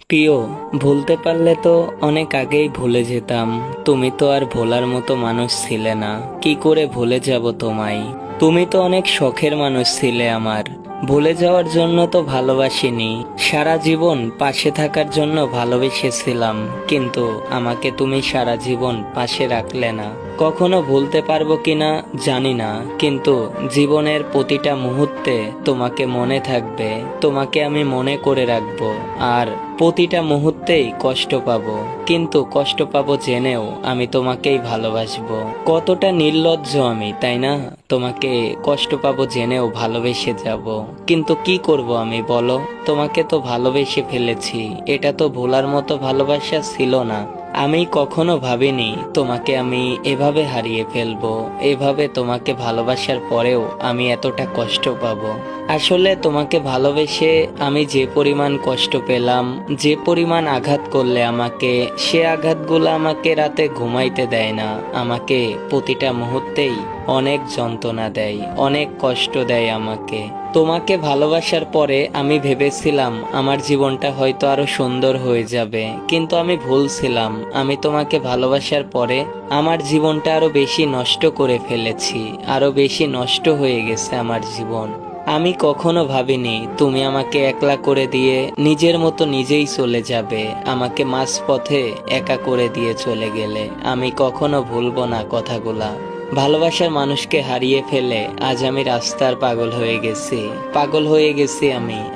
প্রিয়, ভুলতে পারলে তো অনেক আগেই ভুলে যেতাম। তুমি তো আর ভোলার মতো মানুষ ছিলে না। কি করে ভুলে যাব তোমায়? তুমি তো অনেক শখের মানুষ ছিলে আমার। ভুলে যাওয়ার জন্য তো ভালোবাসিনি, সারা জীবন পাশে থাকার জন্য ভালোবেসেছিলাম। কিন্তু আমাকে তুমি সারা জীবন পাশে রাখলে না। কখনো ভুলতে পারবো কিনা জানি না, কিন্তু জীবনের প্রতিটা মুহূর্তে তোমাকে মনে থাকবে। তোমাকে আমি মনে করে রাখবো। আর প্রতিটা মুহূর্তেই কষ্ট পাবো, কিন্তু কষ্ট পাবো জেনেও আমি তোমাকেই ভালোবাসবো। কতটা নির্লজ্জ আমি, তাই না? তোমাকে কষ্ট পাবো জেনেও ভালোবেসে যাব। কিন্তু কি করব আমি, বলো? তোমাকে তো ভালোবেসে ফেলেছি। এটা তো ভোলার মতো ভালোবাসা ছিল না। আমি কখনো ভাবিনি তোমাকে আমি এভাবে হারিয়ে ফেলবো। এভাবে তোমাকে ভালোবাসার পরেও আমি এতটা কষ্ট পাবো। আসলে তোমাকে ভালোবেসে আমি যে পরিমাণ কষ্ট পেলাম, যে পরিমাণ আঘাত করলে আমাকে, সে আঘাতগুলো আমাকে রাতে ঘুমাইতে দেয় না। আমাকে প্রতিটা মুহূর্তেই অনেক যন্ত্রণা দেয়, অনেক কষ্ট দেয় আমাকে। তোমাকে ভালোবাসার পরে আমি ভেবেছিলাম আমার জীবনটা হয়তো আরো সুন্দর হয়ে যাবে, কিন্তু আমি ভুল ছিলাম। আমি তোমাকে ভালোবাসার পরে আমার জীবনটা আরো বেশি নষ্ট করে ফেলেছি। আরো বেশি নষ্ট হয়ে গেছে আমার জীবন। আমি কখনো ভাবিনি তুমি আমাকে একলা করে দিয়ে নিজের মতো নিজেই চলে যাবে। আমাকে মাঝপথে একা করে দিয়ে চলে গেলে আমি কখনো ভুলবো না কথাগুলা। ভালোবাসার মানুষকে হারিয়ে ফেলে আজ আমি রাস্তার পাগল হয়ে গেছি। পাগল হয়ে গেছি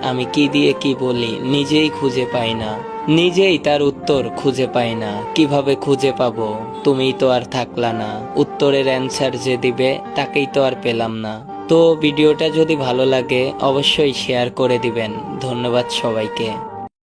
আমি কি দিয়ে কি বলি নিজেই খুঁজে পাই না। নিজেই তার উত্তর খুঁজে পাই না। কিভাবে খুঁজে পাবো? তুমিই তো আর থাকলা না। উত্তরের অ্যান্সার যে দিবে তাকেই তো আর পেলাম না। তো ভিডিওটা যদি ভালো লাগে অবশ্যই শেয়ার করে দিবেন। ধন্যবাদ সবাইকে।